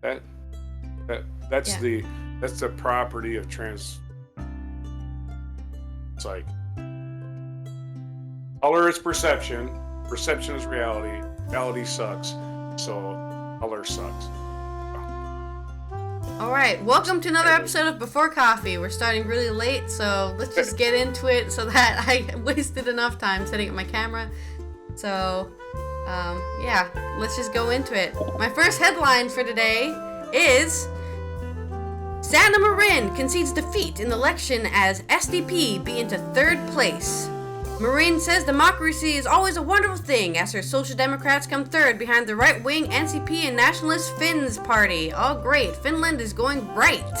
That that's Yeah. the property of trans. It's like color is perception, perception is reality, reality sucks, so color sucks. All right, welcome to another episode of Before Coffee. We're starting really late, so let's just get into it so that I wasted enough time setting up my camera. So, yeah, let's just go into it. My first headline for today is Sanna Marin concedes defeat in the election as SDP be into third place. Marin says democracy is always a wonderful thing as her Social Democrats come third behind the right-wing NCP and nationalist Finns party. Oh great, Finland is going right.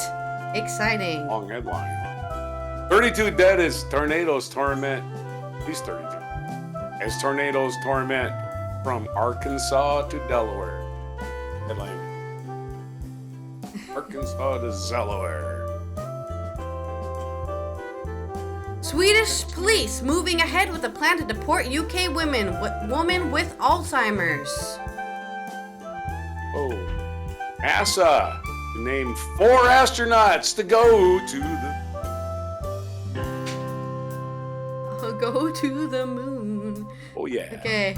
Exciting. Long headline. 32 dead as tornadoes torment. At least 32. As tornadoes torment from Arkansas to Delaware. Headline. Arkansas to Delaware. Swedish police moving ahead with a plan to deport UK woman with Alzheimer's. Oh. NASA named 4 astronauts to go to the... Go to the moon. Oh yeah. Okay.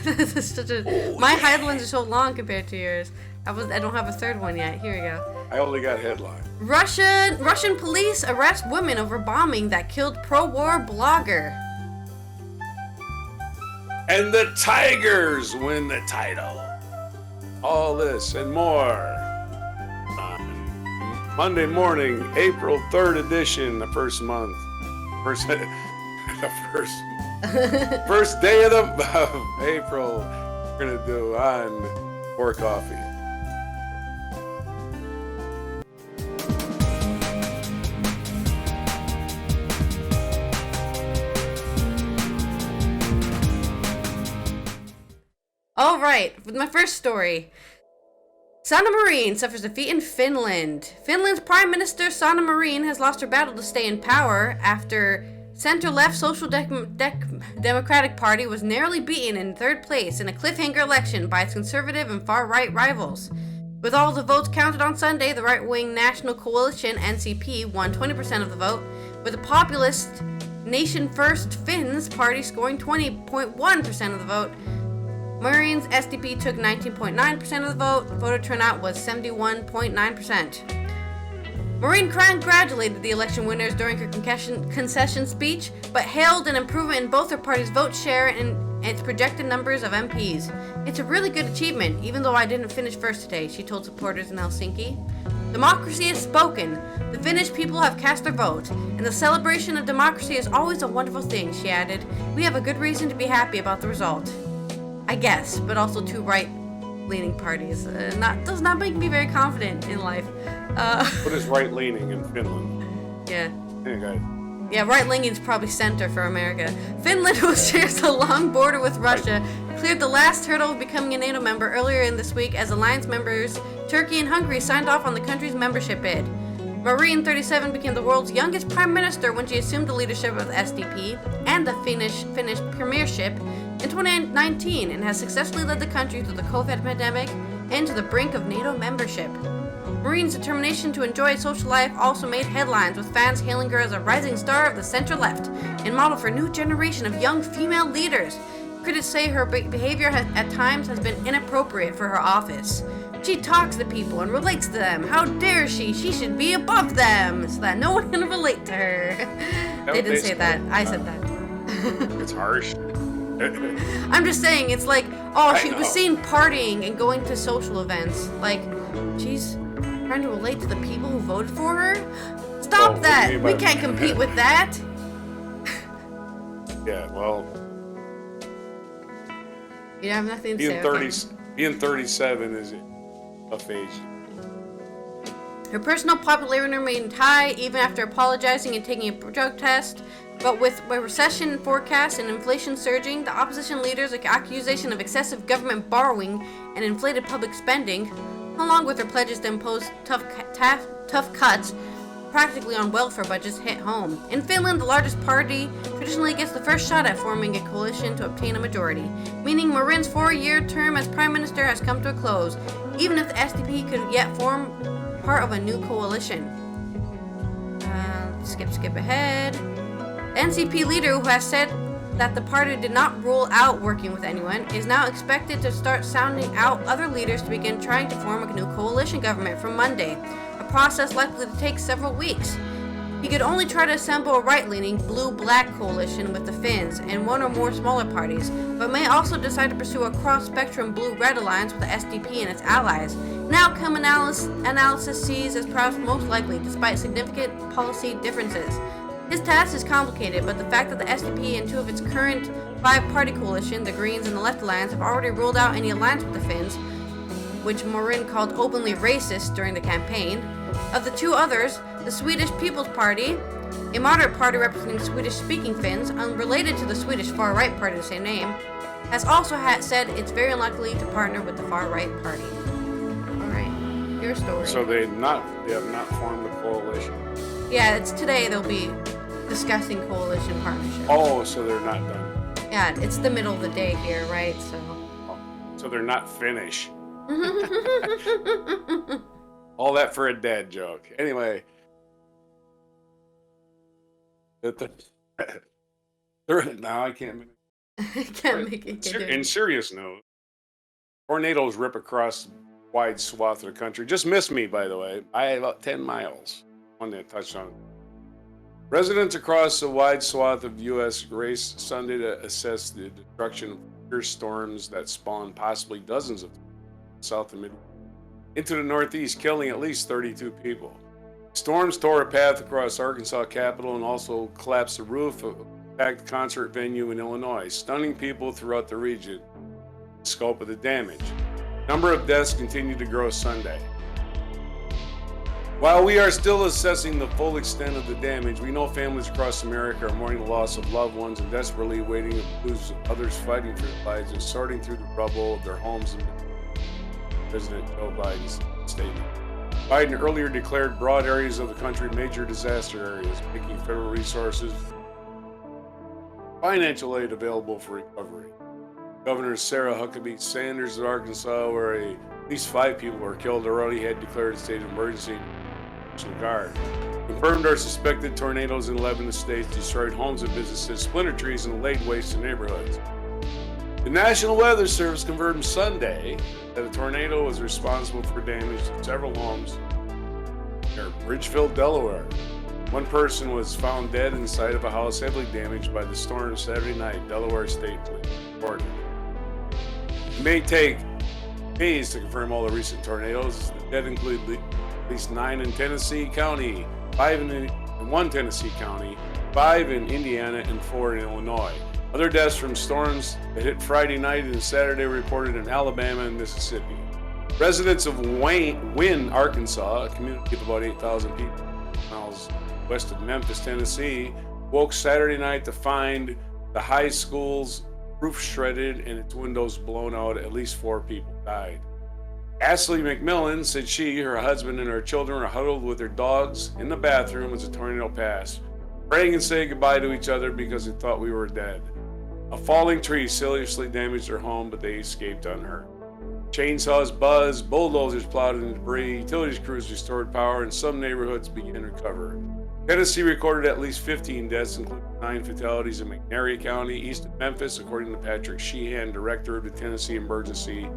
This is such a... My headlines are so long compared to yours. I don't have a third one yet. Here we go. I only got headline. Russian police arrest woman over bombing that killed pro-war blogger. And the Tigers win the title. All this and more on Monday morning, April 3rd edition, the first month. First day of April. We're going to do on Pour Coffee. All right, with my first story. Sanna Marin suffers defeat in Finland. Finland's Prime Minister Sanna Marin has lost her battle to stay in power after center-left Social Democratic Party was narrowly beaten in third place in a cliffhanger election by its conservative and far-right rivals. With all the votes counted on Sunday, the right-wing National Coalition, NCP, won 20% of the vote, with the populist Nation First Finns party scoring 20.1% of the vote. Marin's SDP took 19.9% of the vote. Voter turnout was 71.9%. Marin congratulated the election winners during her concession speech, but hailed an improvement in both her party's vote share and its projected numbers of MPs. It's a really good achievement, even though I didn't finish first today, she told supporters in Helsinki. Democracy has spoken. The Finnish people have cast their vote, and the celebration of democracy is always a wonderful thing, she added. We have a good reason to be happy about the result. I guess, but also 2 right-leaning parties. Does not make me very confident in life. What is right-leaning in Finland? Yeah. Okay. Yeah, right-leaning is probably center for America. Finland, who shares a long border with Russia, cleared the last hurdle of becoming a NATO member earlier in this week as alliance members Turkey and Hungary signed off on the country's membership bid. Marin, 37, became the world's youngest prime minister when she assumed the leadership of the SDP and the Finnish premiership in 2019 and has successfully led the country through the COVID pandemic and to the brink of NATO membership. Marin's determination to enjoy a social life also made headlines, with fans hailing her as a rising star of the center-left and model for a new generation of young female leaders. Critics say her behavior at times has been inappropriate for her office. She talks to people and relates to them. How dare she? She should be above them so that no one can relate to her. They didn't say that. I said that. It's harsh. I'm just saying, it's like, she was seen partying and going to social events. Like, she's trying to relate to the people who voted for her? Stop that! We can't compete with that! Yeah, well... You have nothing to say. Being 37 is a phase. Her personal popularity remained high even after apologizing and taking a drug test. But with a recession forecast and inflation surging, the opposition leaders' accusation of excessive government borrowing and inflated public spending, along with her pledges to impose tough cuts, practically on welfare budgets hit home. In Finland, the largest party traditionally gets the first shot at forming a coalition to obtain a majority, meaning Marin's 4-year term as prime minister has come to a close, even if the SDP could yet form part of a new coalition. Skip ahead. The NCP leader, who has said that the party did not rule out working with anyone, is now expected to start sounding out other leaders to begin trying to form a new coalition government from Monday, a process likely to take several weeks. He could only try to assemble a right-leaning blue-black coalition with the Finns and one or more smaller parties, but may also decide to pursue a cross-spectrum blue-red alliance with the SDP and its allies. An outcome analysis sees as perhaps most likely, despite significant policy differences. His task is complicated, but the fact that the SDP and two of its current 5-party coalition, the Greens and the Left Alliance, have already ruled out any alliance with the Finns, which Marin called openly racist during the campaign. Of the two others, the Swedish People's Party, a moderate party representing Swedish-speaking Finns, unrelated to the Swedish far-right party of the same name, has also said it's very unlikely to partner with the far-right party. Alright, your story. So they have not formed a coalition. Yeah, it's today they'll be discussing coalition partnership. Oh, so they're not done. Yeah, it's the middle of the day here, right? So they're not Finnish. All that for a dad joke. Anyway. Now I can't. I can't make it. In serious note, tornadoes rip across wide swath of the country. Just missed me, by the way, by about 10 miles. One that touched on. Residents across a wide swath of U.S. raced Sunday to assess the destruction of fierce storms that spawned possibly dozens of south and Midwest into the Northeast, killing at least 32 people. Storms tore a path across Arkansas Capitol and also collapsed the roof of a packed concert venue in Illinois, stunning people throughout the region. The scope of the damage. Number of deaths continued to grow Sunday. While we are still assessing the full extent of the damage, we know families across America are mourning the loss of loved ones and desperately waiting to lose others fighting for their lives and sorting through the rubble of their homes. And President Joe Biden's statement. Biden earlier declared broad areas of the country major disaster areas, making federal resources, financial aid available for recovery. Governor Sarah Huckabee Sanders of Arkansas, where at least 5 people were killed, already had declared a state of emergency. National Guard confirmed our suspected tornadoes in 11 states destroyed homes and businesses, splintered trees, and laid waste to neighborhoods. The National Weather Service confirmed Sunday that a tornado was responsible for damage to several homes near Bridgeville, Delaware. One person was found dead inside of a house heavily damaged by the storm Saturday night, Delaware State Police reported. It may take days to confirm all the recent tornadoes. The dead include at least 9 in Tennessee County, 5 in one Tennessee County, 5 in Indiana, and 4 in Illinois. Other deaths from storms that hit Friday night and Saturday were reported in Alabama and Mississippi. Residents of Wynne, Arkansas, a community of about 8,000 people, miles west of Memphis, Tennessee, woke Saturday night to find the high school's roof shredded and its windows blown out. At least 4 people died. Ashley McMillan said she, her husband, and her children were huddled with their dogs in the bathroom as the tornado passed, praying and saying goodbye to each other because they thought we were dead. A falling tree seriously damaged their home, but they escaped unhurt. Chainsaws buzzed, bulldozers plowed in debris, utilities crews restored power, and some neighborhoods began to recover. Tennessee recorded at least 15 deaths, including 9 fatalities in McNairy County, east of Memphis, according to Patrick Sheehan, director of the Tennessee Emergency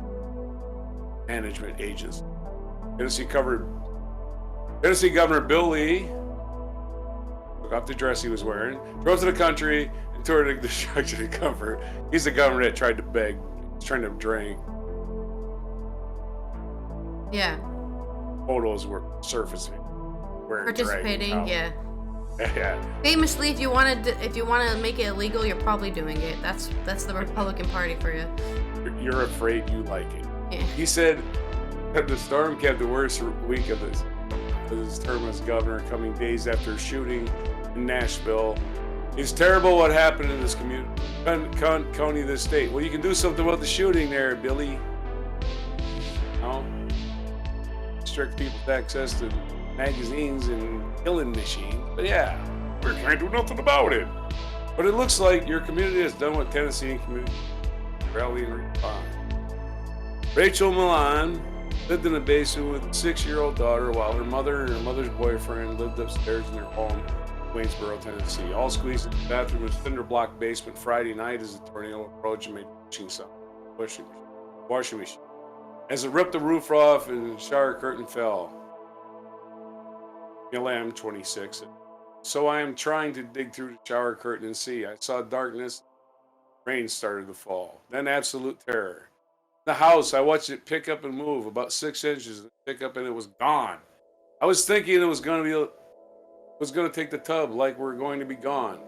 Management Agency. Tennessee Governor Bill Lee took off the dress he was wearing, drove to the country, and toured the destruction and comfort. He's the governor that tried to beg, he's trying to drink. Yeah. Photos were surfacing. Participating, yeah. Yeah. Famously, if you want to make it illegal, you're probably doing it. That's the Republican Party for you. You're afraid you like it. Yeah. He said that the storm kept the worst week of his term as governor, coming days after a shooting in Nashville. It's terrible what happened in this community, county, this state. Well, you can do something about the shooting there, Billy. No? Restrict people's access to magazines and killing machines. But yeah, we can't do nothing about it. But it looks like your community has done what Tennessee community rally and respond. Rachel Milan lived in a basement with a 6-year-old daughter while her mother and her mother's boyfriend lived upstairs in their home in Waynesboro, Tennessee. All squeezed in the bathroom of a cinder block basement Friday night as the tornado approached and made washing machine. As it ripped the roof off and the shower curtain fell. Lamb 26. So I am trying to dig through the shower curtain and see. I saw darkness. Rain started to fall. Then absolute terror. The house, I watched it pick up and move about 6 inches, pick up, and it was gone. I was thinking it was going to take the tub like we're going to be gone.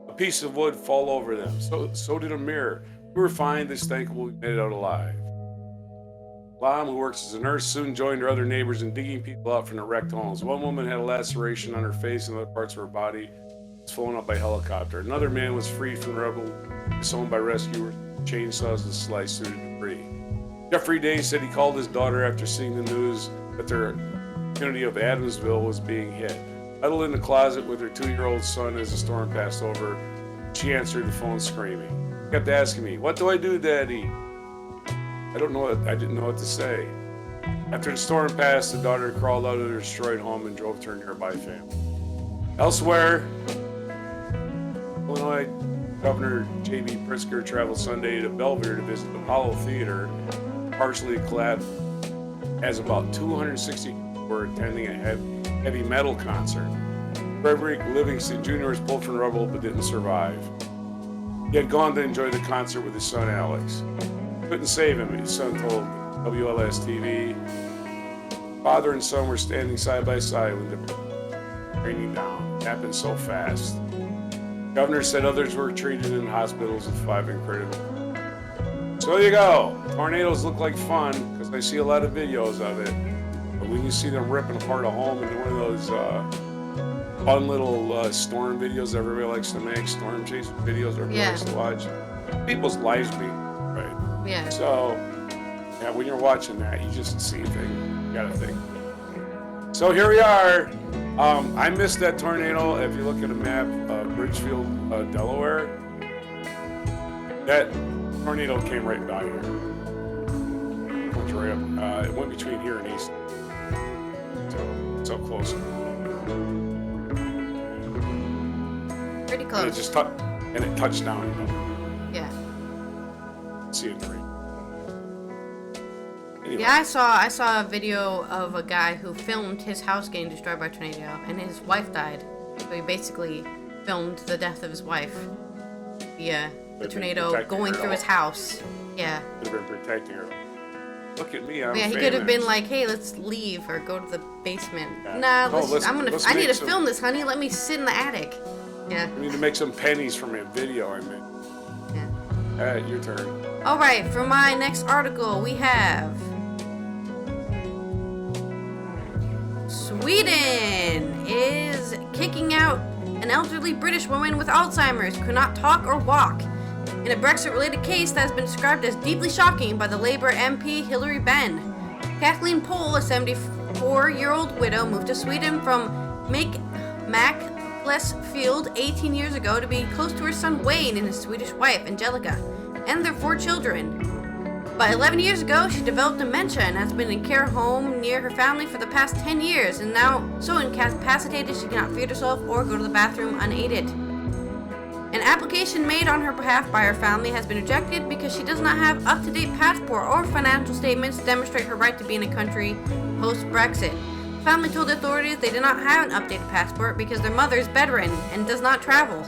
A piece of wood fall over them. So did a mirror. We were fine. This thankful we made it out alive. Lam, who works as a nurse, soon joined her other neighbors in digging people out from the wrecked homes. One woman had a laceration on her face and other parts of her body was flown up by helicopter. Another man was freed from the rubble, disowned by rescuers, chainsaws to slice through the debris. Jeffrey Day said he called his daughter after seeing the news that their community of Adamsville was being hit. Huddled in the closet with her 2-year-old son as the storm passed over, she answered the phone screaming. She kept asking me, "What do I do, Daddy?" I didn't know what to say. After the storm passed, the daughter crawled out of her destroyed home and drove to her nearby family. Elsewhere, Illinois Governor J.B. Pritzker traveled Sunday to Belvedere to visit the Apollo Theater, partially collapsed, as about 260 people were attending a heavy metal concert. Frederick Livingston Jr. was pulled from the rubble but didn't survive. He had gone to enjoy the concert with his son Alex. Couldn't save him, his son told WLS TV. Father and son were standing side by side when the raining down. It happened so fast. Governor said others were treated in hospitals with 5 incredible. So there you go. Tornadoes look like fun because I see a lot of videos of it. But when you see them ripping apart a home in one of those fun little storm videos everybody likes to make, storm chasing videos everybody likes to watch, people's lives being right. Yeah. So, yeah, when you're watching that, you just see things. You gotta think. So here we are. I missed that tornado. If you look at a map, Bridgefield, Delaware, that tornado came right by here. Went right up. It went between here and east. So close. Pretty close. And it touched down. Yeah. See it right. Anyway. Yeah, I saw a video of a guy who filmed his house getting destroyed by a tornado, and his wife died. So he basically filmed the death of his wife via the tornado going through his house. Yeah. Could have been protecting her. Look at me, I'm Yeah, he famous. could have been like, "Hey, let's leave or go to the basement." Yeah. Nah, No, I need to film this, honey. Let me sit in the attic. Yeah. We need to make some pennies from a video I made. Yeah. All right, your turn. All right, for my next article, we have Sweden is kicking out an elderly British woman with Alzheimer's who could not talk or walk in a Brexit-related case that has been described as deeply shocking by the Labour MP Hilary Benn. Kathleen Pohl, a 74-year-old widow, moved to Sweden from Macclesfield 18 years ago to be close to her son Wayne and his Swedish wife Angelica and their 4 children. But 11 years ago, she developed dementia and has been in care home near her family for the past 10 years and now so incapacitated she cannot feed herself or go to the bathroom unaided. An application made on her behalf by her family has been rejected because she does not have up-to-date passport or financial statements to demonstrate her right to be in a country post-Brexit. The family told authorities they did not have an updated passport because their mother is bedridden and does not travel.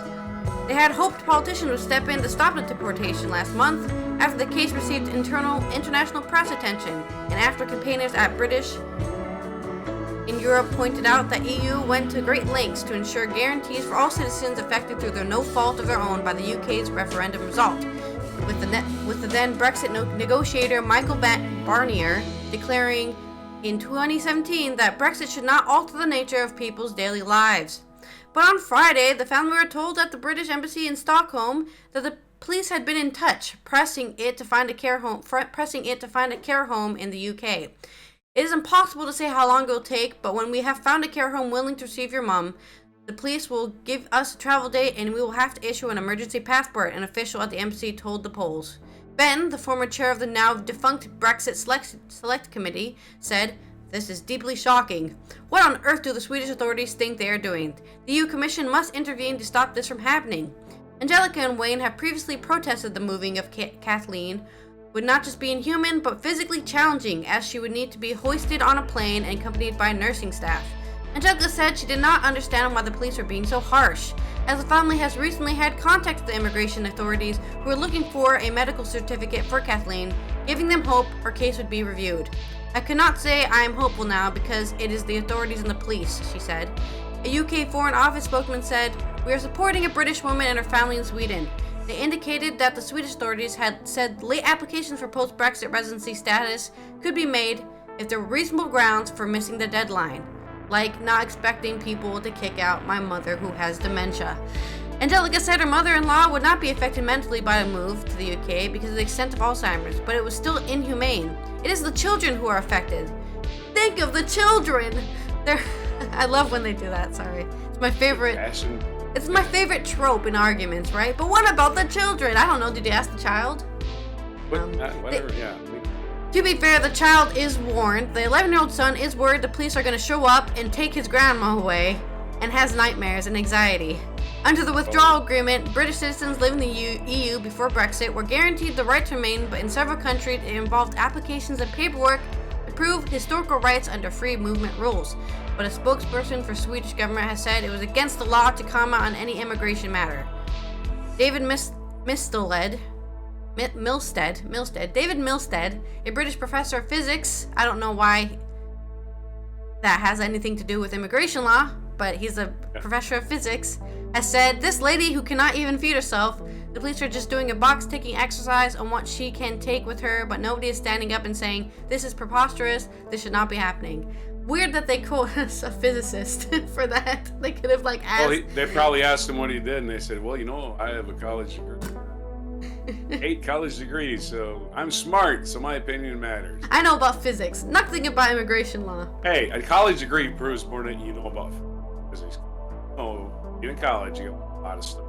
They had hoped politicians would step in to stop the deportation last month after the case received international press attention and after campaigners at British in Europe pointed out that EU went to great lengths to ensure guarantees for all citizens affected through their no fault of their own by the UK's referendum result, with the then Brexit negotiator Michael Barnier declaring in 2017 that Brexit should not alter the nature of people's daily lives. But on Friday, the family were told at the British Embassy in Stockholm that the police had been in touch, pressing it to find a care home in the UK. It is impossible to say how long it will take, but when we have found a care home willing to receive your mom, the police will give us a travel date and we will have to issue an emergency passport, an official at the embassy told the Poles. Ben, the former chair of the now defunct Brexit Select Committee, said, "This is deeply shocking. What on earth do the Swedish authorities think they are doing? The EU Commission must intervene to stop this from happening." Angelica and Wayne have previously protested the moving of Kathleen would not just be inhuman, but physically challenging, as she would need to be hoisted on a plane and accompanied by nursing staff. Angelica said she did not understand why the police were being so harsh, as the family has recently had contact with the immigration authorities who are looking for a medical certificate for Kathleen, giving them hope her case would be reviewed. "I cannot say I am hopeful now because it is the authorities and the police," she said. A UK Foreign Office spokesman said, "We are supporting a British woman and her family in Sweden." They indicated that the Swedish authorities had said late applications for post-Brexit residency status could be made if there were reasonable grounds for missing the deadline, like not expecting people to kick out my mother who has dementia. Angelica said her mother-in-law would not be affected mentally by the move to the UK because of the extent of Alzheimer's, but it was still inhumane. It is the children who are affected. Think of the children! I love when they do that, sorry. It's my favorite. It's my favorite trope in arguments, right? But what about the children? I don't know, did you ask the child? Whatever, yeah. To be fair, the child is warned. The 11-year-old son is worried the police are going to show up and take his grandma away and has nightmares and anxiety. Under the withdrawal agreement, British citizens living in the EU before Brexit were guaranteed the right to remain, but in several countries it involved applications and paperwork to prove historical rights under free movement rules. But a spokesperson for Swedish government has said it was against the law to comment on any immigration matter. David Milstead, a British professor of physics, I don't know why that has anything to do with immigration law, but he's a professor of physics, has said, "This lady who cannot even feed herself, the police are just doing a box-ticking exercise on what she can take with her, but nobody is standing up and saying, this is preposterous, this should not be happening." Weird that they quote us a physicist for that. They could have asked. Well, they probably asked him what he did, and they said, "Well, I have a college degree, 8 college degrees, so I'm smart, so my opinion matters." I know about physics, nothing about immigration law. Hey, a college degree proves more than you know about physics. In college, you got a lot of stuff.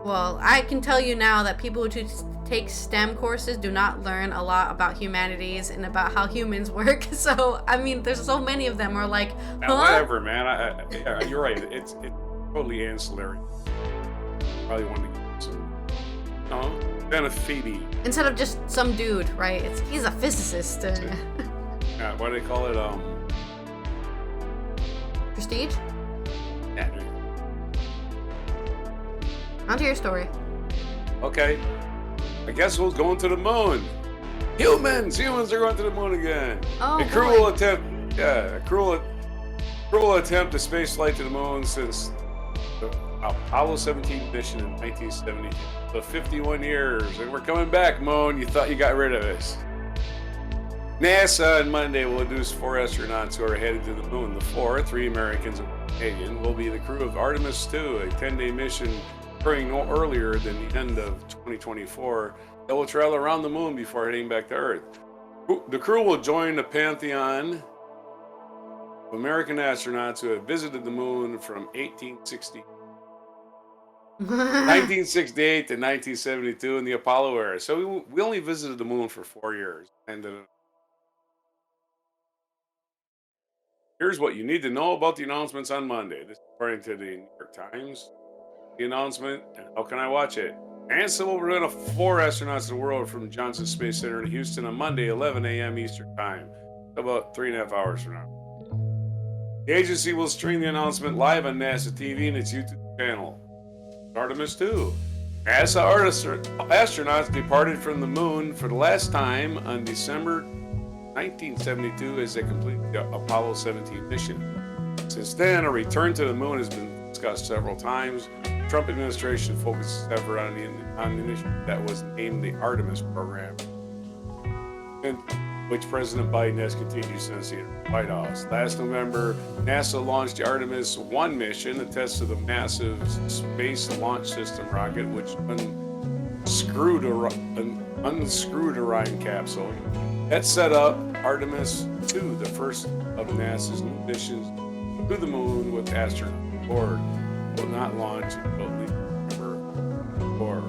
Well, I can tell you now that people who take STEM courses do not learn a lot about humanities and about how humans work. So, I mean, there's so many of them who are like, huh? Now, whatever, man. Yeah, you're right. It's totally ancillary. Probably want to get some, benefit. Instead of just some dude, right? He's a physicist. Yeah, what do they call it? Prestige? Yeah. On to your story. Okay. I guess we're going to the moon. Humans are going to the moon again. Oh, a cruel attempt to space flight to the moon since the Apollo 17 mission in 1972. So 51 years, and we're coming back, Moon. You thought you got rid of us. NASA on Monday will introduce 4 astronauts who are headed to the moon. The 4, 3 Americans and 1 Canadian, will be the crew of Artemis 2, a 10-day mission occurring no earlier than the end of 2024. They will travel around the moon before heading back to Earth. The crew will join the pantheon of American astronauts who have visited the moon from 1968 to 1972 in the Apollo era. So we only visited the moon for 4 years. And here's what you need to know about the announcements on Monday. This is according to the New York Times. The announcement, and how can I watch it? NASA will return 4 astronauts to the world from Johnson Space Center in Houston on Monday, 11 a.m. Eastern Time, about 3.5 hours from now. The agency will stream the announcement live on NASA TV and its YouTube channel. Artemis 2. NASA astronauts departed from the moon for the last time on December 1972 as they completed the Apollo 17 mission. Since then, a return to the moon has been discussed several times. The Trump administration focused ever on the initiative that was named the Artemis program, which President Biden has continued since the White House. Last November, NASA launched the Artemis 1 mission, a test of the massive Space Launch System rocket, which unscrewed Orion capsule. That set up Artemis 2, the first of NASA's new missions to the moon with astronauts aboard, will not launch until at least November 4.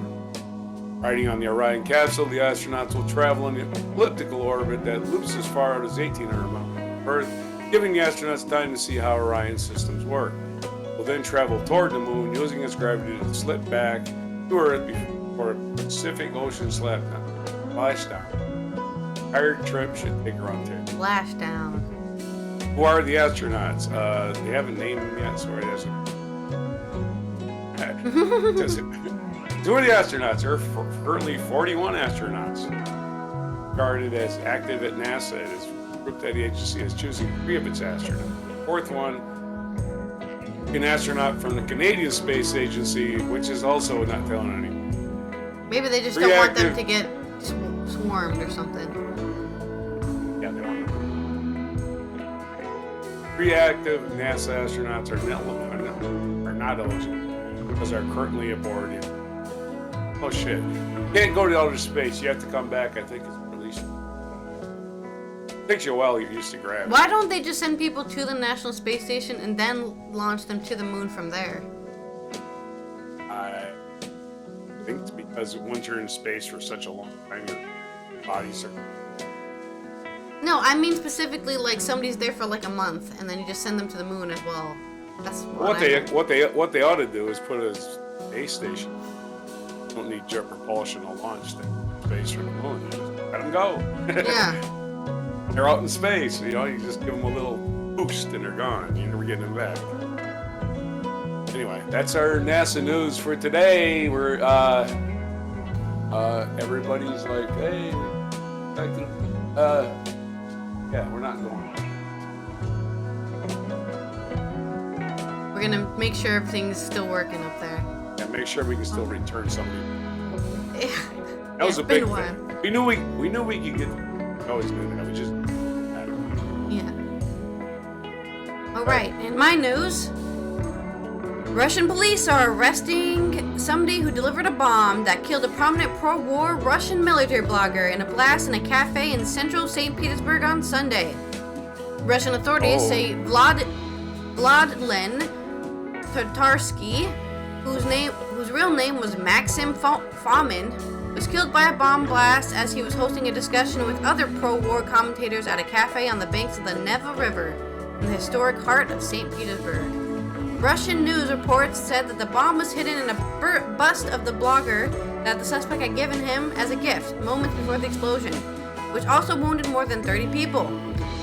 Riding on the Orion capsule, the astronauts will travel in an elliptical orbit that loops as far out as 1,800 miles from Earth, giving the astronauts time to see how Orion systems work. Will then travel toward the moon using its gravity to slip back to Earth before a Pacific Ocean splashdown. The entire trip should take around 10. Splashdown. Who are the astronauts? They haven't named them yet, so it hasn't. Who are the astronauts? There are currently 41 astronauts regarded as active at NASA. It is a group that the agency is choosing 3 of its astronauts. The fourth one, an astronaut from the Canadian Space Agency, which is also not telling anyone. Maybe they just don't want them to get swarmed or something. Yeah, they want 3 active NASA astronauts are not eligible because they're currently aboard. Oh shit! You can't go to outer space. You have to come back. I think it's released. It takes you a while to get used to gravity. Why don't they just send people to the National Space Station and then launch them to the moon from there? I think it's because once you're in space for such a long time, your body's. No, I mean specifically like somebody's there for like a month and then you just send them to the moon as well. That's what they ought to do is put a space station. You don't need jet propulsion to launch them space from the moon. You just let them go. Yeah. They're out in space. You just give them a little boost and they're gone. You're never getting them back. Anyway, that's our NASA news for today. We're everybody's like, hey, yeah, we're not going. We're gonna make sure everything's still working up there. Yeah, make sure we can still return somebody. Yeah. That was a big thing. We knew we could get them. We always knew that. We just Yeah. All right. In my news, Russian police are arresting somebody who delivered a bomb that killed a prominent pro-war Russian military blogger in a blast in a cafe in central St. Petersburg on Sunday. Russian authorities say Vladlen Tatarsky, whose real name was Maxim Fomin, was killed by a bomb blast as he was hosting a discussion with other pro-war commentators at a cafe on the banks of the Neva River in the historic heart of St. Petersburg. Russian news reports said that the bomb was hidden in a bust of the blogger that the suspect had given him as a gift moments before the explosion, which also wounded more than 30 people.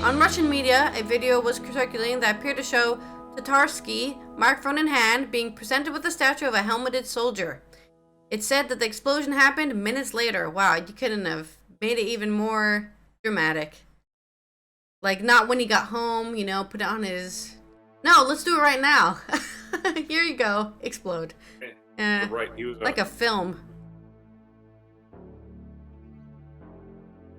On Russian media, a video was circulating that appeared to show Tatarsky, microphone in hand, being presented with a statue of a helmeted soldier. It said that the explosion happened minutes later. Wow, you couldn't have made it even more dramatic. Like, not when he got home, put it on his... No, let's do it right now. Here you go. Explode. right. He was like a film.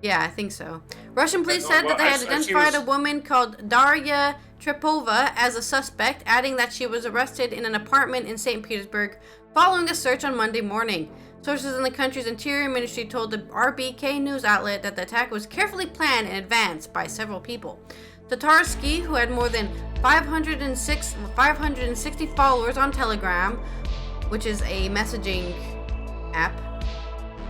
Yeah, I think so. Russian police said that they had identified a woman called Darya Trepova as a suspect, adding that she was arrested in an apartment in St. Petersburg following a search on Monday morning. Sources in the country's interior ministry told the RBK news outlet that the attack was carefully planned in advance by several people. Tatarsky, who had more than 560 followers on Telegram, which is a messaging app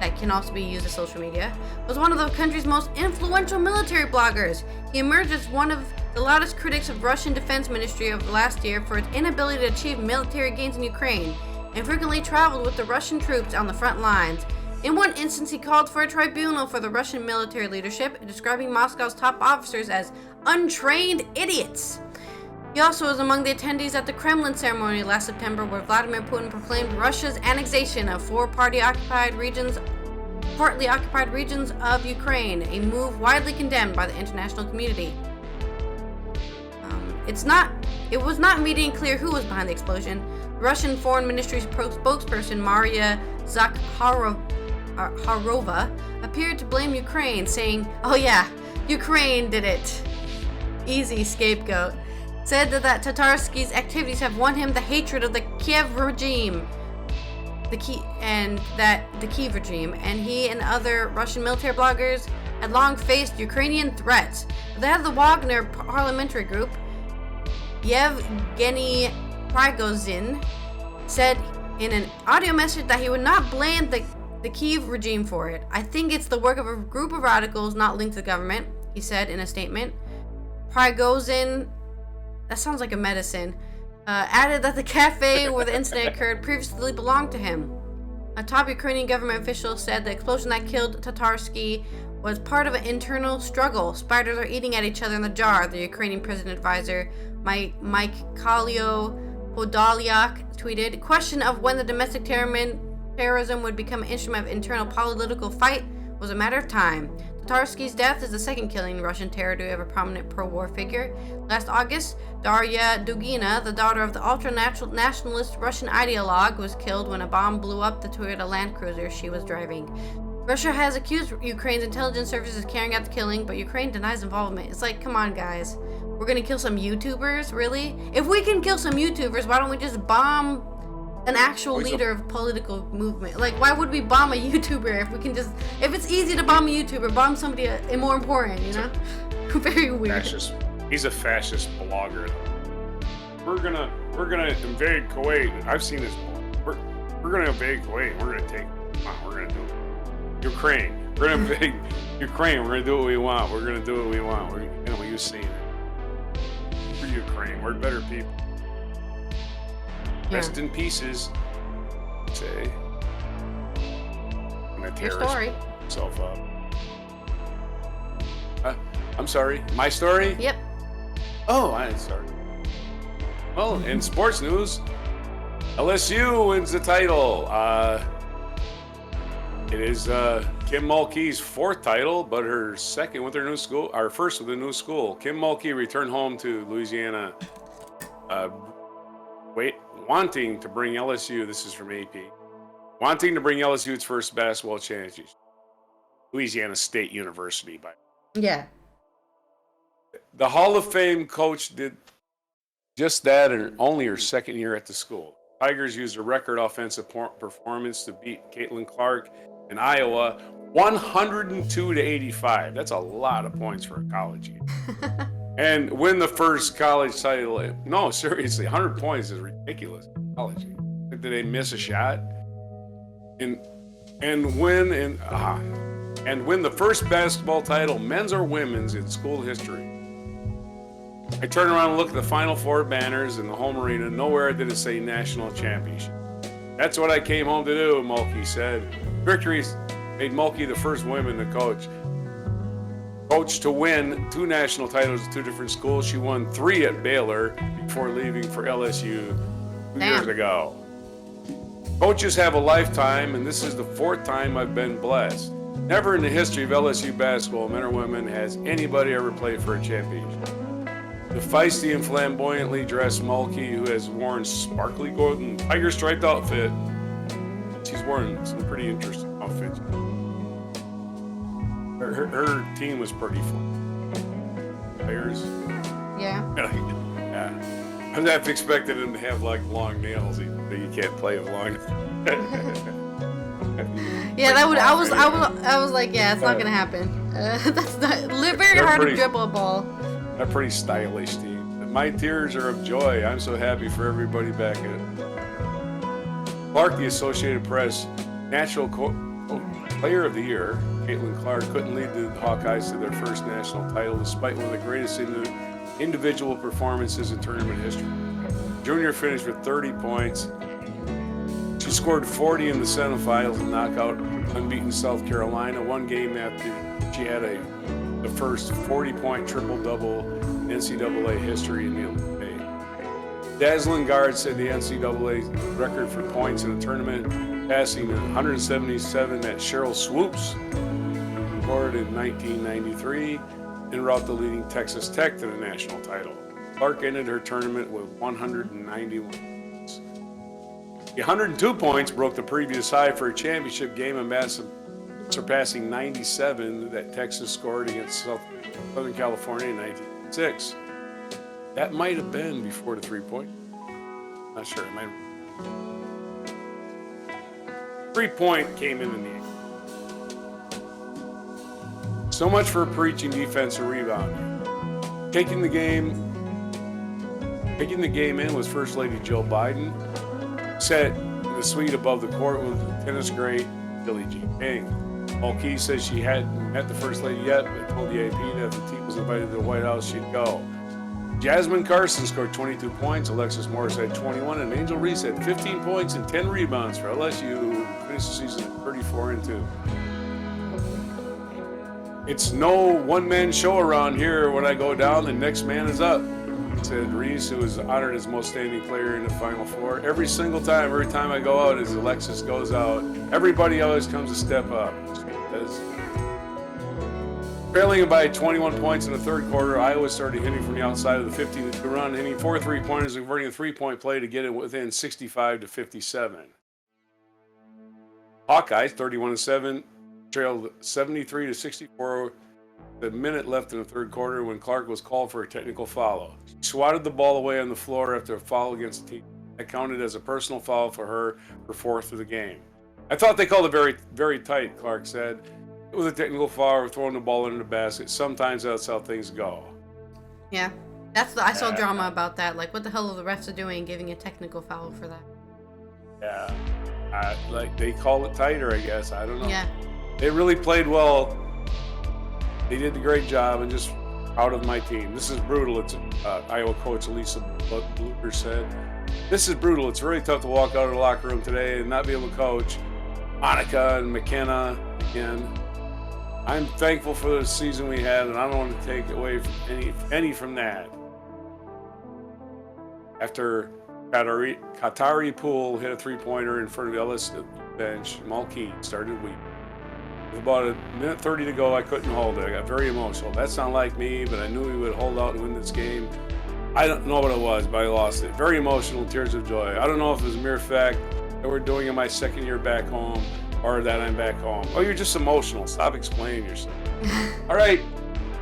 that can also be used as social media, was one of the country's most influential military bloggers. He emerged as one of the loudest critics of Russian Defense Ministry of last year for its inability to achieve military gains in Ukraine, and frequently traveled with the Russian troops on the front lines. In one instance, he called for a tribunal for the Russian military leadership, describing Moscow's top officers as untrained idiots. He also was among the attendees at the Kremlin ceremony last September, where Vladimir Putin proclaimed Russia's annexation of 4 partly occupied regions of Ukraine, a move widely condemned by the international community. It was not immediately clear who was behind the explosion. The Russian Foreign Ministry's spokesperson Maria Zakharova appeared to blame Ukraine, saying, "Oh yeah, Ukraine did it. Easy scapegoat." Said that Tatarsky's activities have won him the hatred of the Kiev regime, and he and other Russian military bloggers had long faced Ukrainian threats. The head of the Wagner parliamentary group, Yevgeny Prigozhin, said in an audio message that he would not blame the Kyiv regime for it. I think it's the work of a group of radicals not linked to the government, he said in a statement. Prigozhin, that sounds like a medicine, added that the cafe where the incident occurred previously belonged to him. A top Ukrainian government official said the explosion that killed Tatarsky was part of an internal struggle. Spiders are eating at each other in the jar, the Ukrainian president advisor Mike Kalyo Podolyak tweeted. Question of when the domestic terrorism would become an instrument of internal political fight was a matter of time. Tatarsky's death is the second killing in Russian territory of a prominent pro-war figure. Last August, Darya Dugina, the daughter of the ultra-nationalist Russian ideologue, was killed when a bomb blew up the Toyota Land Cruiser she was driving. Russia has accused Ukraine's intelligence services of carrying out the killing, but Ukraine denies involvement. It's like, come on, guys. We're gonna kill some YouTubers? Really? If we can kill some YouTubers, why don't we just bomb an actual leader of political movement? Like, why would we bomb a YouTuber if we can just... If it's easy to bomb a YouTuber, bomb somebody more important, you know? Very weird. Fascist. He's a fascist blogger. We're gonna invade Kuwait. I've seen this. We're gonna invade Kuwait. We're gonna take... Come on, we're gonna do it. Ukraine. We're gonna invade Ukraine. We're gonna do what we want. We're gonna do what we want. You've seen it. We're Ukraine. We're better people. Rest in pieces. Say. Your story. Self up. I'm sorry. My story? Yep. Oh, I'm sorry. Well, in sports news, LSU wins the title. It is Kim Mulkey's fourth title, but her second with her new school, or first with a new school. Kim Mulkey returned home to Louisiana, wanting to bring LSU, this is from AP, wanting to bring LSU its first basketball championship. Louisiana State University, by yeah. The Hall of Fame coach did just that in only her second year at the school. Tigers used a record offensive performance to beat Caitlin Clark in Iowa 102-85. That's a lot of points for a college game. And win the first college title. No, seriously, 100 points is ridiculous. College game. Did they miss a shot? And win the first basketball title, men's or women's, in school history. I turned around and looked at the Final Four banners in the home arena. Nowhere did it say national championship. That's what I came home to do, Mulkey said. Victories made Mulkey the first woman to coach to win 2 national titles at 2 different schools. She won 3 at Baylor before leaving for LSU 2 years ago. Coaches have a lifetime, and this is the 4th time I've been blessed. Never in the history of LSU basketball, men or women, has anybody ever played for a championship. The feisty and flamboyantly dressed Mulkey, who has worn sparkly golden tiger striped outfit. She's worn some pretty interesting outfits. Her team was pretty fun. Players. Yeah. Yeah. I would have expected him to have like long nails, but you can't play with long. Yeah, that would. I was like, yeah, it's not gonna happen. That's not very hard to dribble a ball. A pretty stylish team. My tears are of joy. I'm so happy for everybody back at it. Clark, the Associated Press Natural Player of the Year, Caitlin Clark, couldn't lead the Hawkeyes to their first national title despite one of the greatest individual performances in tournament history. Junior finished with 30 points. She scored 40 in the semifinals and knocked out unbeaten South Carolina. One game after she had the first 40-point triple-double in NCAA history in the Olympic. Dazzling guard set the NCAA record for points in a tournament, passing 177 at Cheryl Swoops, recorded in 1993, en route to leading Texas Tech to the national title. Clark ended her tournament with 191 points. The 102 points broke the previous high for a championship game in surpassing 97 that Texas scored against Southern California in 1996. That might have been before the 3-point. Not sure. It might have... 3-point came in the end. So much for preaching defense and rebounding. Taking the game in was First Lady Jill Biden. Sat in the suite above the court with the tennis great Billie Jean King. Mulkey says she hadn't met the First Lady yet, but told the AP that if the team was invited to the White House, she'd go. Jasmine Carson scored 22 points, Alexis Morris had 21, and Angel Reese had 15 points and 10 rebounds for LSU, who finished the season at 34-2. It's no one-man show around here. When I go down, the next man is up, said Reese, who was honored as most standing player in the Final Four. Every time I go out, as Alexis goes out, everybody always comes a step up. Trailing by 21 points in the third quarter, Iowa started hitting from the outside of the 15-2 run, hitting 4 3-pointers and converting a three-point play to get it within 65-57. Hawkeyes, 31-7, trailed 73-64 with a minute left in the third quarter when Clark was called for a technical foul. She swatted the ball away on the floor after a foul against the team. That counted as a personal foul for her, her fourth of the game. I thought they called it very, very tight, Clark said. It was a technical foul or throwing the ball into the basket. Sometimes that's how things go. Yeah, I saw drama about that. Like, what the hell are the refs doing giving a technical foul for that? Yeah, like they call it tighter, I guess. I don't know. Yeah. They really played well. They did a great job, and just proud of my team. This is brutal. It's Iowa coach Elisa Blucher said. This is brutal. It's really tough to walk out of the locker room today and not be able to coach. Monica and McKenna again. I'm thankful for the season we had, and I don't want to take away from any from that. After Qatari Poole hit a three-pointer in front of the LSU bench, Mulkey started weeping. With about a minute 30 to go, I couldn't hold it. I got very emotional. That's not like me, but I knew we would hold out and win this game. I don't know what it was, but I lost it. Very emotional, tears of joy. I don't know if it was a mere fact that we're doing in my second year back home, or that I'm back home. Oh, you're just emotional. Stop explaining yourself. All right.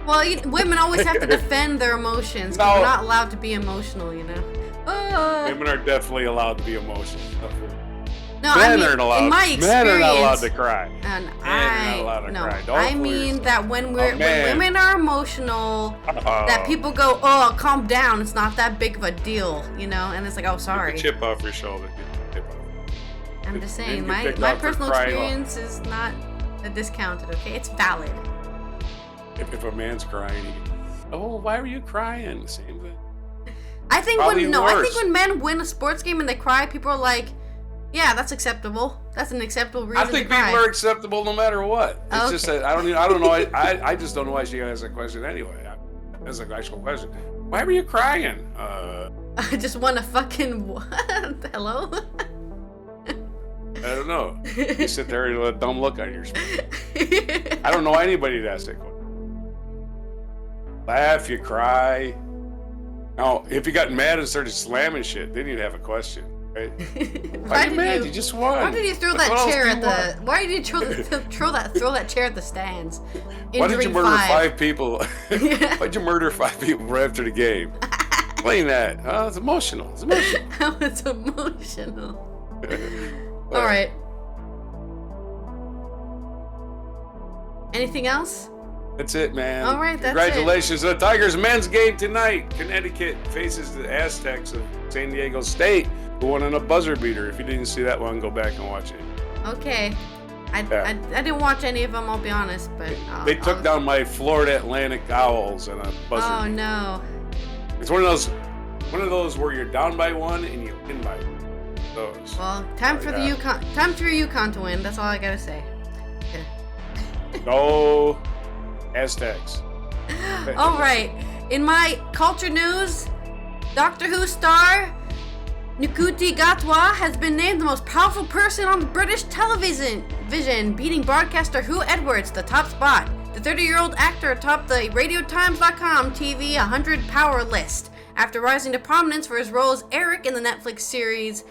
Well, women always have to defend their emotions. No. We're not allowed to be emotional, you know. Women are definitely allowed to be emotional. No, Men aren't allowed. in my experience, Men are not allowed to cry. And Men are not allowed to cry. Don't I fool mean yourself. that when women are emotional, that people go, oh, calm down. It's not that big of a deal, you know. And it's like, oh, sorry. Get the chip off your shoulder. I'm just saying, Men get picked my on for personal crying experience is not discounted, okay? It's valid. If a man's crying, why were you crying? Same thing. I think Probably when men win a sports game and they cry, people are like, yeah, that's acceptable. That's an acceptable reason I think to cry. people are acceptable no matter what. It's Okay. just that I don't know. I just don't know why she asked that question anyway. That's an actual question. Why were you crying? I just want to fucking what? Hello? I don't know. You sit there with a dumb look on your face. I don't know anybody that asked that question. Laugh, you cry. Now, if you got mad and started slamming shit, then you'd have a question, right? Why are you mad? You just won. Why did you throw that chair at the? Why did you throw that chair at the stands? Why did you murder 5 people? Why'd you murder 5 people right after the game? Explain that. Oh, it's emotional. It's emotional. How it's emotional. All right. Anything else? That's it, man. All right, that's Congratulations. The Tigers men's game tonight. Connecticut faces the Aztecs of San Diego State, who won on a buzzer beater. If you didn't see that one, go back and watch it. Okay. I didn't watch any of them, I'll be honest, but... They took down my Florida Atlantic Owls on a buzzer beater. No. It's one of those where you're down by 1 and you win by 1. Those. Well, time for UConn to win. That's all I gotta say. Go Aztecs. All right. In my culture news, Doctor Who star Nkuti Gatwa has been named the most powerful person on the British television, beating broadcaster Hugh Edwards the top spot. The 30-year-old actor topped the RadioTimes.com TV 100 Power list after rising to prominence for his role as Eric in the Netflix series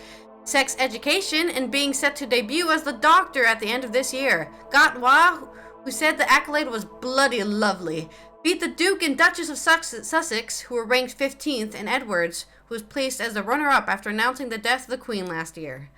Sex Education and being set to debut as the Doctor at the end of this year. Gatwa, who said the accolade was bloody lovely, beat the Duke and Duchess of Sussex, who were ranked 15th, and Edwards, who was placed as the runner-up after announcing the death of the Queen last year.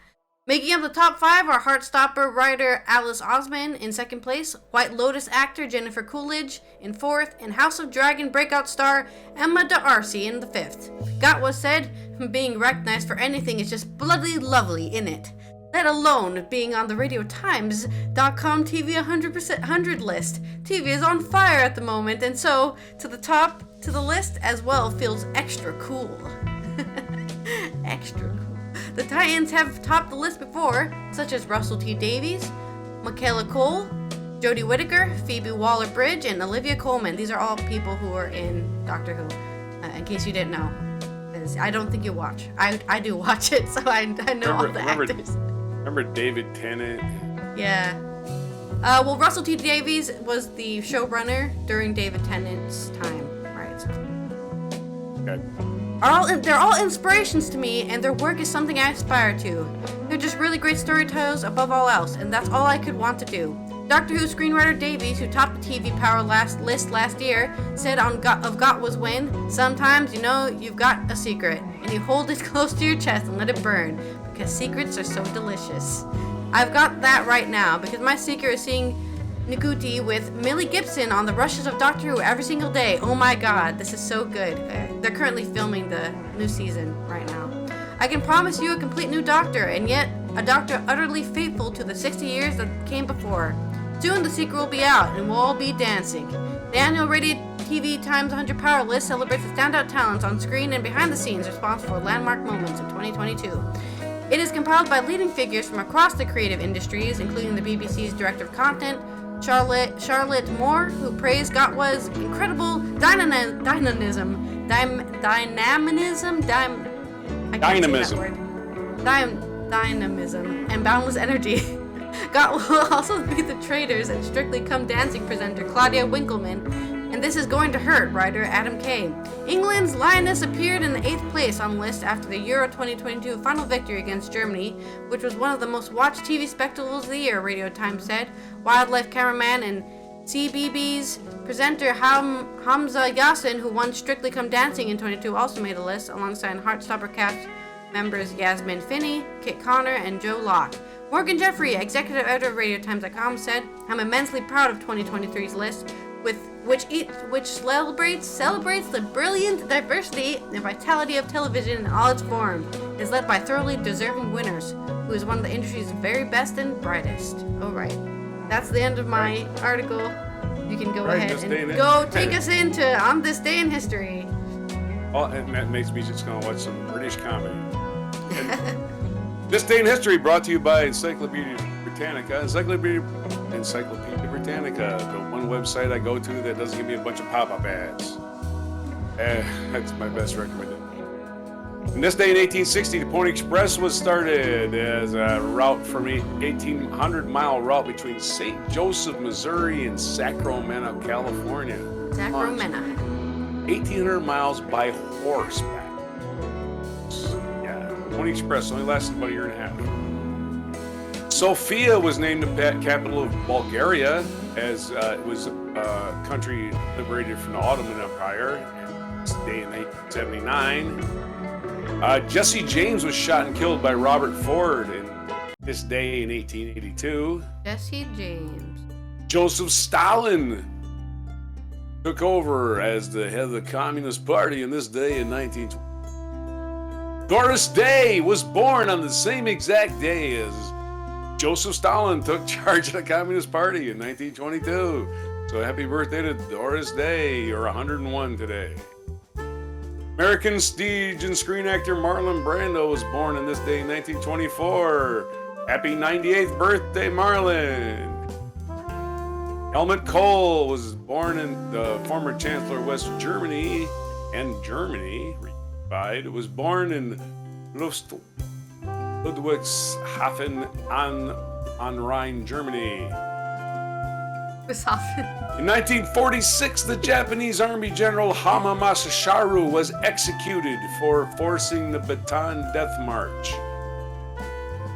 Making up the top 5 are Heartstopper writer Alice Osman in 2nd place, White Lotus actor Jennifer Coolidge in 4th, and House of Dragon breakout star Emma D'Arcy in the 5th. Got was said, being recognized for anything is just bloody lovely in it. Let alone being on the RadioTimes.com TV 100% list. TV is on fire at the moment, and so to the list as well feels extra cool. Extra cool. The Titans have topped the list before, such as Russell T Davies, Michaela Cole, Jodie Whittaker, Phoebe Waller-Bridge, and Olivia Colman. These are all people who are in Doctor Who, in case you didn't know. I don't think you watch. I do watch it, so I know all the actors. Remember David Tennant? Yeah. Well, Russell T Davies was the showrunner during David Tennant's time, right? Okay. They're all inspirations to me, and their work is something I aspire to. They're just really great storytellers above all else, and that's all I could want to do. Doctor Who screenwriter Davies, who topped the TV Power list last year, said of Got Was When, sometimes, you've got a secret, and you hold it close to your chest and let it burn, because secrets are so delicious. I've got that right now, because my secret is seeing Nkuti with Millie Gibson on the rushes of Doctor Who every single day. Oh my god, this is so good. They're currently filming the new season right now. I can promise you a complete new Doctor, and yet a Doctor utterly faithful to the 60 years that came before. Soon the secret will be out, and we'll all be dancing. The annual Radio TV Times 100 Power List celebrates the standout talents on screen and behind the scenes responsible for landmark moments in 2022. It is compiled by leading figures from across the creative industries, including the BBC's Director of Content, Charlotte Moore, who praised Gatwa's incredible dynamism, and boundless energy. Gat will also beat the Traitors and Strictly Come Dancing presenter Claudia Winkleman, and This Is Going to Hurt writer Adam Kay. England's Lioness appeared in the 8th place on the list after the Euro 2022 final victory against Germany, which was one of the most watched TV spectacles of the year, Radio Times said. Wildlife cameraman and CBB's presenter Hamza Yassin, who won Strictly Come Dancing in 22, also made a list, alongside Heartstopper cast members Yasmin Finney, Kit Connor, and Joe Locke. Morgan Jeffrey, executive editor of RadioTimes.com, said, "I'm immensely proud of 2023's list, which celebrates the brilliant diversity and vitality of television in all its forms. It is led by thoroughly deserving winners, who is one of the industry's very best and brightest." All right, that's the end of my article. You can go ahead and go take us into On This Day in History. Oh, and that makes me just gonna watch some British comedy. This Day in History brought to you by Encyclopedia Britannica. Encyclopedia Britannica, the one website I go to that doesn't give me a bunch of pop-up ads. That's my best recommendation. In this day in 1860, the Pony Express was started as a route from a 1,800-mile route between St. Joseph, Missouri and Sacramento, California. Sacramento. 1,800 miles by horseback. Pony Express only lasted about a year and a half. Sofia was named the capital of Bulgaria, as it was a country liberated from the Ottoman Empire. This day in 1879. Jesse James was shot and killed by Robert Ford in this day in 1882. Jesse James. Joseph Stalin took over as the head of the Communist Party in this day in 1920. Doris Day was born on the same exact day as Joseph Stalin took charge of the Communist Party in 1922. So happy birthday to Doris Day. You're 101 today. American stage and screen actor Marlon Brando was born on this day in 1924. Happy 98th birthday, Marlon. Helmut Kohl was born in the former Chancellor of West Germany and Germany. It was born in Ludwigshafen am Rhine, Germany. In 1946, the Japanese Army General Hama Masaharu was executed for forcing the Bataan Death March.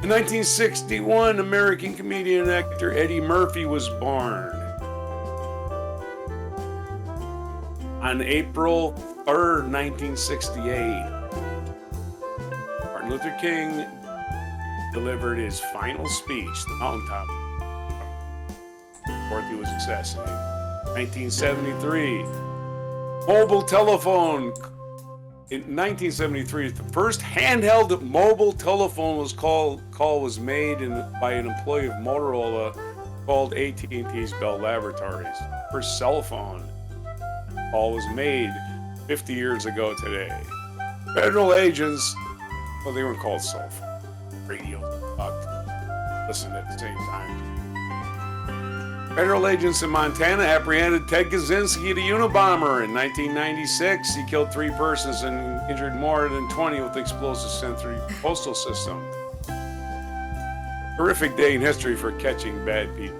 In 1961, American comedian and actor Eddie Murphy was born. On April 3rd, 1968, Martin Luther King delivered his final speech, the mountaintop, before he was assassinated. 1973, mobile telephone. In 1973, the first handheld mobile telephone call was made by an employee of Motorola called AT&T's Bell Laboratories. First cell phone call was made 50 years ago today. Federal agents, well, they weren't called cell phones, radio, listen at the same time. Federal agents in Montana apprehended Ted Kaczynski, the Unabomber, in 1996. He killed 3 persons and injured more than 20 with explosives sent through the postal system. Horrific day in history for catching bad people.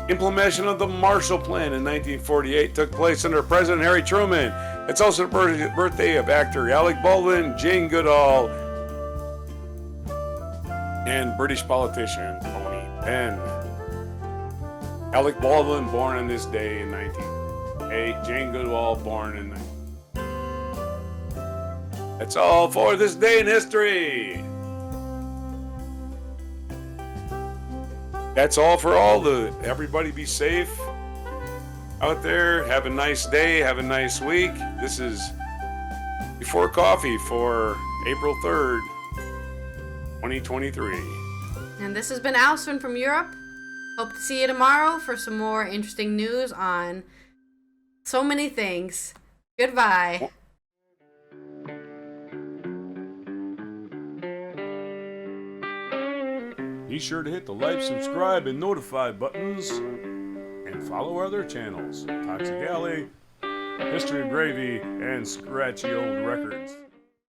Implementation of the Marshall Plan in 1948 took place under President Harry Truman. It's also the birthday of actor Alec Baldwin, Jane Goodall, and British politician Tony Benn. Alec Baldwin born on this day in 1908. Jane Goodall born in 19... That's all for this day in history. That's all for everybody be safe out there. Have a nice day. Have a nice week. This is Before Coffee for April 3rd, 2023. And this has been Alison from Europe. Hope to see you tomorrow for some more interesting news on so many things. Goodbye. Be sure to hit the like, subscribe, and notify buttons, and follow our other channels, Toxic Alley, History of Gravy, and Scratchy Old Records.